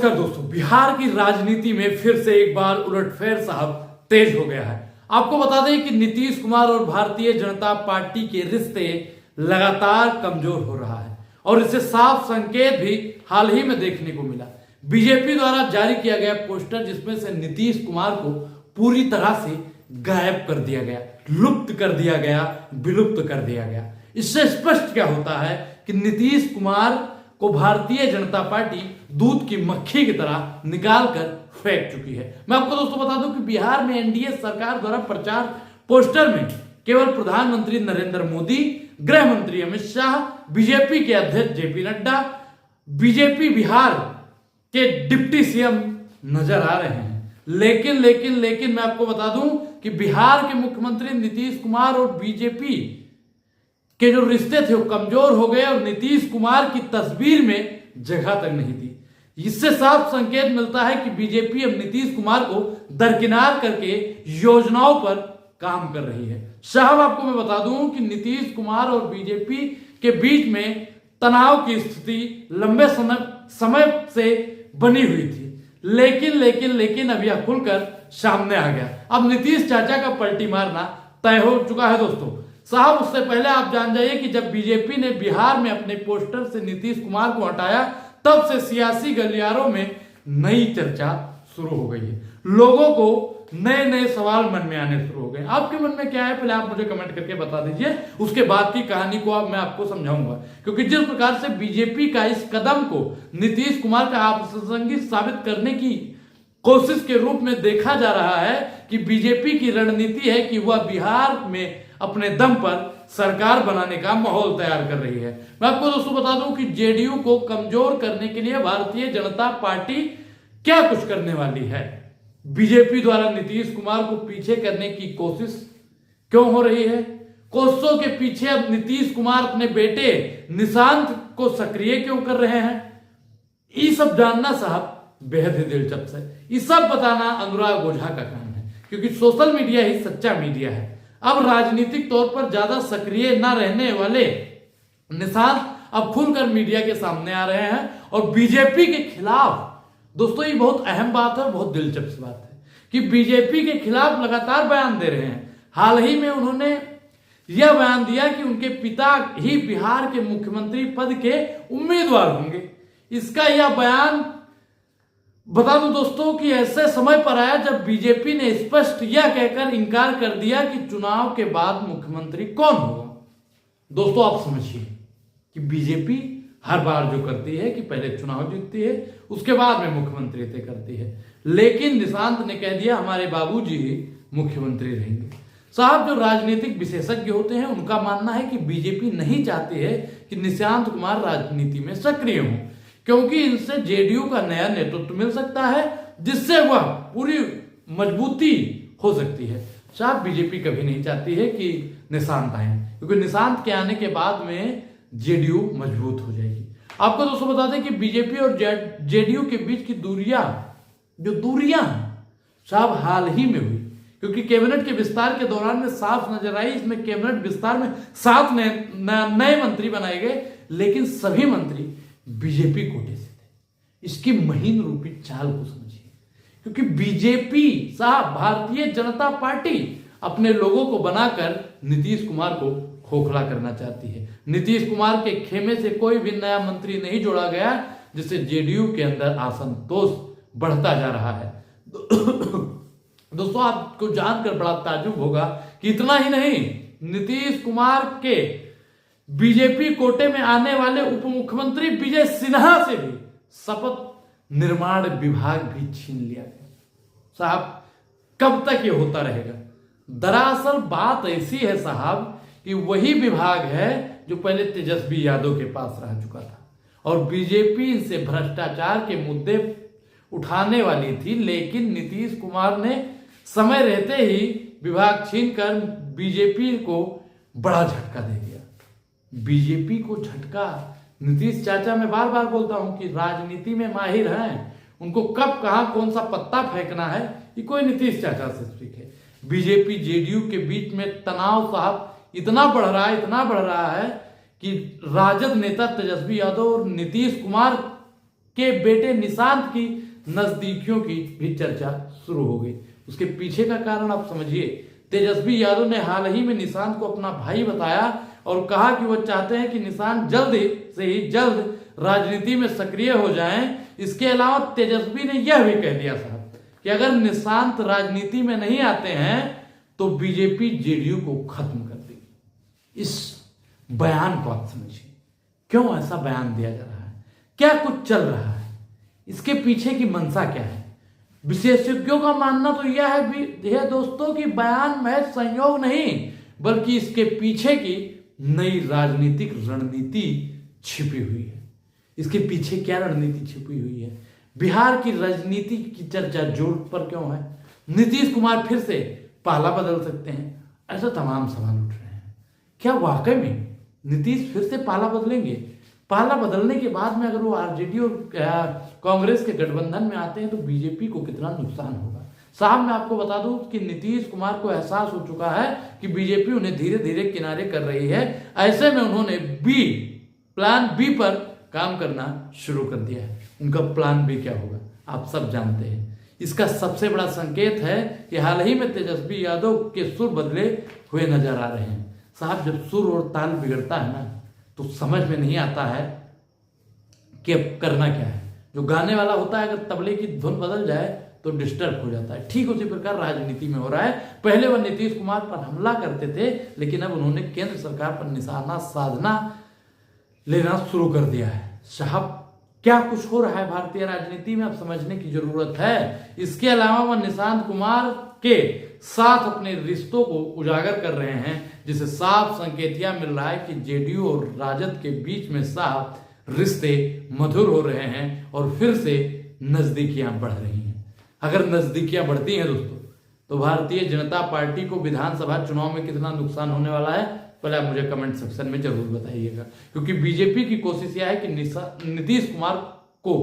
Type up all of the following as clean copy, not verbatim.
नमस्कार दोस्तों, बिहार की राजनीति में फिर से एक बार उलटफेर साहब तेज हो गया है। आपको बता दें कि नीतीश कुमार और भारतीय जनता पार्टी के रिश्ते लगातार कमजोर हो रहा है और इससे साफ संकेत भी हाल ही में देखने को मिला। बीजेपी द्वारा जारी किया गया पोस्टर जिसमें से नीतीश कुमार को पूरी तरह से गायब कर दिया गया, लुप्त कर दिया गया, विलुप्त कर दिया गया। इससे स्पष्ट क्या होता है कि नीतीश कुमार को भारतीय जनता पार्टी दूध की मक्खी की तरह निकाल कर फेंक चुकी है। मैं आपको दोस्तों बता दूं कि बिहार में एनडीए सरकार द्वारा प्रचार पोस्टर में केवल प्रधानमंत्री नरेंद्र मोदी, गृह मंत्री अमित शाह, बीजेपी के अध्यक्ष जेपी नड्डा, बीजेपी बिहार के डिप्टी सीएम नजर आ रहे हैं। लेकिन मैं आपको बता दूं कि बिहार के मुख्यमंत्री नीतीश कुमार और बीजेपी के जो रिश्ते थे वो कमजोर हो गए और नीतीश कुमार की तस्वीर में जगह तक नहीं थी। इससे साफ संकेत मिलता है कि बीजेपी अब नीतीश कुमार को दरकिनार करके योजनाओं पर काम कर रही है। साहब आपको मैं बता दूं कि नीतीश कुमार और बीजेपी के बीच में तनाव की स्थिति लंबे समय से बनी हुई थी, लेकिन अब यह खुलकर सामने आ गया। अब नीतीश चाचा का पलटी मारना तय हो चुका है दोस्तों। साहब उससे पहले आप जान जाइए कि जब बीजेपी ने बिहार में अपने पोस्टर से नीतीश कुमार को हटाया तब से सियासी गलियारों में नई चर्चा शुरू हो गई है। लोगों को नए नए सवाल मन में आने शुरू हो गए। आपके मन में क्या है पहले आप मुझे कमेंट करके बता दीजिए, उसके बाद की कहानी को मैं आपको समझाऊंगा। क्योंकि जिस प्रकार से बीजेपी का इस कदम को नीतीश कुमार का अप्रासंगिक साबित करने की कोशिश के रूप में देखा जा रहा है कि बीजेपी की रणनीति है कि वह बिहार में अपने दम पर सरकार बनाने का माहौल तैयार कर रही है। मैं आपको दोस्तों बता दूं कि जेडीयू को कमजोर करने के लिए भारतीय जनता पार्टी क्या कुछ करने वाली है। बीजेपी द्वारा नीतीश कुमार को पीछे करने की कोशिश क्यों हो रही है? कोशिशों के पीछे अब नीतीश कुमार अपने बेटे निशांत को सक्रिय क्यों कर रहे हैं? ये सब जानना साहब बेहद ही दिलचस्प है। ये सब बताना अनुराग ओझा का काम है, क्योंकि सोशल मीडिया ही सच्चा मीडिया है। अब राजनीतिक तौर पर ज्यादा सक्रिय न रहने वाले निशांत अब खुलकर मीडिया के सामने आ रहे हैं और बीजेपी के खिलाफ, दोस्तों ये बहुत अहम बात है, बहुत दिलचस्प बात है कि बीजेपी के खिलाफ लगातार बयान दे रहे हैं। हाल ही में उन्होंने यह बयान दिया कि उनके पिता ही बिहार के मुख्यमंत्री पद के उम्मीदवार होंगे। इसका यह बयान बता दूं दोस्तों कि ऐसे समय पर आया जब बीजेपी ने स्पष्ट यह कहकर इनकार कर दिया कि चुनाव के बाद मुख्यमंत्री कौन होगा। दोस्तों आप समझिए कि बीजेपी हर बार जो करती है कि पहले चुनाव जीतती है उसके बाद में मुख्यमंत्री तय करती है, लेकिन निशांत ने कह दिया हमारे बाबूजी ही मुख्यमंत्री रहेंगे। साहब जो राजनीतिक विशेषज्ञ होते हैं उनका मानना है कि बीजेपी नहीं चाहती है कि निशांत कुमार राजनीति में सक्रिय हों, क्योंकि इनसे जेडीयू का नया नेतृत्व मिल सकता है जिससे वह पूरी मजबूती हो सकती है। साहब बीजेपी कभी नहीं चाहती है कि निशांत आए, क्योंकि निशांत के आने के बाद में जेडीयू मजबूत हो जाएगी। आपको दोस्तों बता दें कि बीजेपी और जेडीयू के बीच की दूरियां साहब हाल ही में हुई, क्योंकि कैबिनेट के विस्तार के दौरान में साफ नजर आई। इसमें कैबिनेट विस्तार में 7 नए मंत्री बनाए गए, लेकिन सभी मंत्री बीजेपी कोटे से थे। इसकी महीन रूपी चाल को समझिए, क्योंकि बीजेपी साहब भारतीय जनता पार्टी अपने लोगों को बनाकर नीतीश कुमार को खोखला करना चाहती है। नीतीश कुमार के खेमे से कोई भी नया मंत्री नहीं जोड़ा गया, जिससे जेडीयू के अंदर असंतोष बढ़ता जा रहा है। दोस्तों आपको जानकर बड़ा ताज्जुब होगा कि इतना ही नहीं, नीतीश कुमार के बीजेपी कोटे में आने वाले उप मुख्यमंत्री विजय सिन्हा से भी शपथ निर्माण विभाग भी छीन लिया गया। साहब कब तक ये होता रहेगा? दरअसल बात ऐसी है साहब कि वही विभाग है जो पहले तेजस्वी यादव के पास रह चुका था और बीजेपी इनसे भ्रष्टाचार के मुद्दे उठाने वाली थी, लेकिन नीतीश कुमार ने समय रहते ही विभाग छीनकर बीजेपी को बड़ा झटका दे दिया। बीजेपी को झटका नीतीश चाचा, मैं बार बार बोलता हूं कि राजनीति में माहिर हैं, उनको कब कहां कौन सा पत्ता फेंकना है ये कोई नीतीश चाचा से सीखे। बीजेपी जेडीयू के बीच में तनाव साहब इतना बढ़ रहा है कि राजद नेता तेजस्वी यादव और नीतीश कुमार के बेटे निशांत की नजदीकियों की भी चर्चा शुरू हो गई। उसके पीछे का कारण आप समझिए। तेजस्वी यादव ने हाल ही में निशांत को अपना भाई बताया और कहा कि वो चाहते हैं कि निशांत जल्द से ही जल्द राजनीति में सक्रिय हो जाएं। इसके अलावा तेजस्वी ने यह भी कह दिया साहब कि अगर निशांत राजनीति में नहीं आते हैं तो बीजेपी जेडीयू को खत्म कर देगी। इस बयान को आप समझिए, क्यों ऐसा बयान दिया जा रहा है, क्या कुछ चल रहा है, इसके पीछे की मंशा क्या है। विशेषज्ञों का मानना तो यह है दोस्तों कि बयान महज संयोग नहीं बल्कि इसके पीछे की नई राजनीतिक रणनीति छिपी हुई है। इसके पीछे क्या रणनीति छिपी हुई है, बिहार की राजनीति की चर्चा जोर पर क्यों है, नीतीश कुमार फिर से पाला बदल सकते हैं, ऐसा तमाम सवाल उठ रहे हैं। क्या वाकई में नीतीश फिर से पाला बदलेंगे? पाला बदलने के बाद में अगर वो आरजेडी और कांग्रेस के गठबंधन में आते हैं तो बीजेपी को कितना नुकसान होगा। साहब मैं आपको बता दूं कि नीतीश कुमार को एहसास हो चुका है कि बीजेपी उन्हें धीरे धीरे किनारे कर रही है। ऐसे में उन्होंने प्लान बी पर काम करना शुरू कर दिया है। उनका प्लान बी क्या होगा आप सब जानते हैं। इसका सबसे बड़ा संकेत है कि हाल ही में तेजस्वी यादव के सुर बदले हुए नजर आ रहे हैं। साहब जब सुर और ताल बिगड़ता है ना तो समझ में नहीं आता है कि अब करना क्या है। जो गाने वाला होता है अगर तबले की धुन बदल जाए तो डिस्टर्ब हो जाता है। ठीक उसी प्रकार राजनीति में हो रहा है। पहले वह नीतीश कुमार पर हमला करते थे लेकिन अब उन्होंने केंद्र सरकार पर निशाना साधना लेना शुरू कर दिया है। साहब क्या कुछ हो रहा है भारतीय राजनीति में अब समझने की जरूरत है। इसके अलावा वह निशांत कुमार के साथ अपने रिश्तों को उजागर कर रहे हैं जिसे साफ संकेतिया मिल रहा है कि जेडीयू और राजद के बीच में साफ रिश्ते मधुर हो रहे हैं और फिर से नजदीकियां बढ़ रही हैं। अगर नजदीकियां बढ़ती हैं दोस्तों तो भारतीय जनता पार्टी को विधानसभा चुनाव में कितना नुकसान होने वाला है पहले आप मुझे कमेंट सेक्शन में जरूर बताइएगा। क्योंकि बीजेपी की कोशिश यह है कि नीतीश कुमार को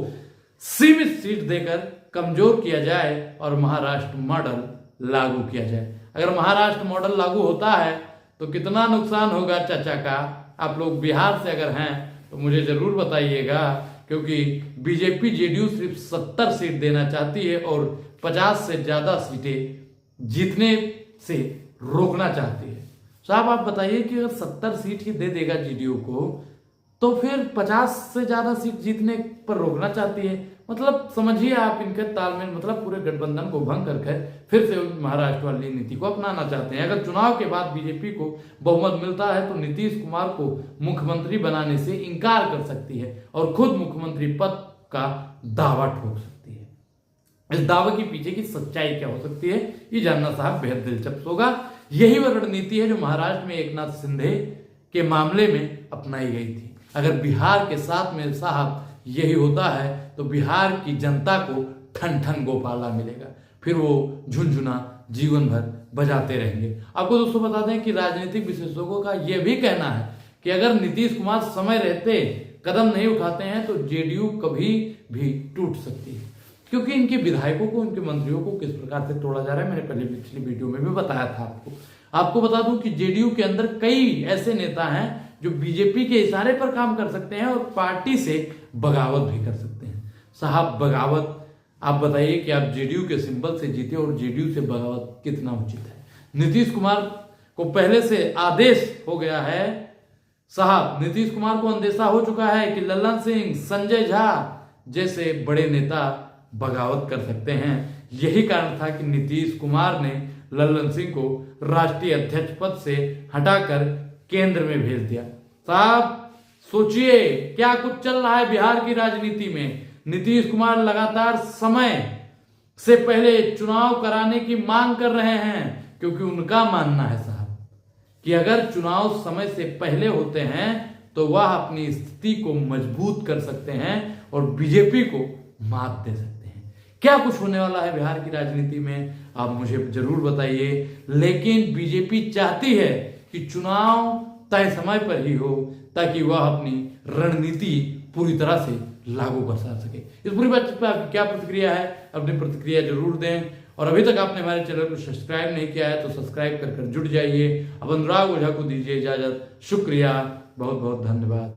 सीमित सीट देकर कमजोर किया जाए और महाराष्ट्र मॉडल लागू किया जाए। अगर महाराष्ट्र मॉडल लागू होता है तो कितना नुकसान होगा चाचा का। आप लोग बिहार से अगर हैं तो मुझे जरूर बताइएगा। क्योंकि बीजेपी जेडीयू सिर्फ 70 सीट देना चाहती है और 50 से ज्यादा सीटें जीतने से रोकना चाहती है। साहब आप बताइए कि अगर 70 सीट ही दे देगा जेडीयू को तो फिर 50 से ज्यादा सीट जीतने पर रोकना चाहती है। मतलब समझिए आप इनके तालमेल, मतलब पूरे गठबंधन को भंग करके फिर से महाराष्ट्र वाली नीति को अपनाना चाहते हैं। अगर चुनाव के बाद बीजेपी को बहुमत मिलता है तो नीतीश कुमार को मुख्यमंत्री बनाने से इनकार कर सकती है और खुद मुख्यमंत्री पद का दावा ठोक सकती है। इस दावे के पीछे की सच्चाई क्या हो सकती है ये जानना साहब बेहद दिलचस्प होगा। यही वह रणनीति है जो महाराष्ट्र में एकनाथ शिंदे के मामले में अपनाई गई थी। अगर बिहार के साथ में साहब यही होता है तो बिहार की जनता को ठन ठन गोपाला मिलेगा, फिर वो झुनझुना जीवन भर बजाते रहेंगे। आपको दोस्तों बता दें कि राजनीतिक विशेषज्ञों का यह भी कहना है कि अगर नीतीश कुमार समय रहते कदम नहीं उठाते हैं तो जेडीयू कभी भी टूट सकती है। क्योंकि इनके विधायकों को, इनके मंत्रियों को किस प्रकार से तोड़ा जा रहा है मैंने पहले पिछली वीडियो में भी बताया था आपको बता दूं कि जेडीयू के अंदर कई ऐसे नेता हैं जो बीजेपी के इशारे पर काम कर सकते हैं और पार्टी से बगावत भी कर सकते हैं। साहब बगावत आप बताइए कि आप जेडीयू के सिंबल से जीते और जेडीयू से बगावत कितना उचित है। नीतीश कुमार को पहले से आदेश हो गया है। साहब नीतीश कुमार को अंदेशा हो चुका है कि लल्लन सिंह, संजय झा जैसे बड़े नेता बगावत कर सकते हैं। यही कारण था कि नीतीश कुमार ने लल्लन सिंह को राष्ट्रीय अध्यक्ष पद से हटाकर केंद्र में भेज दिया। साहब सोचिए क्या कुछ चल रहा है बिहार की राजनीति में। नीतीश कुमार लगातार समय से पहले चुनाव कराने की मांग कर रहे हैं क्योंकि उनका मानना है साहब कि अगर चुनाव समय से पहले होते हैं तो वह अपनी स्थिति को मजबूत कर सकते हैं और बीजेपी को मात दे सकते हैं। क्या कुछ होने वाला है बिहार की राजनीति में आप मुझे जरूर बताइए। लेकिन बीजेपी चाहती है कि चुनाव तय समय पर ही हो ताकि वह अपनी रणनीति पूरी तरह से लागू कर सके। इस पूरी बात पर आपकी क्या प्रतिक्रिया है, अपनी प्रतिक्रिया जरूर दें। और अभी तक आपने हमारे चैनल को सब्सक्राइब नहीं किया है तो सब्सक्राइब कर जुड़ जाइए। अब अनुराग ओझा को दीजिए इजाजत। शुक्रिया, बहुत बहुत धन्यवाद।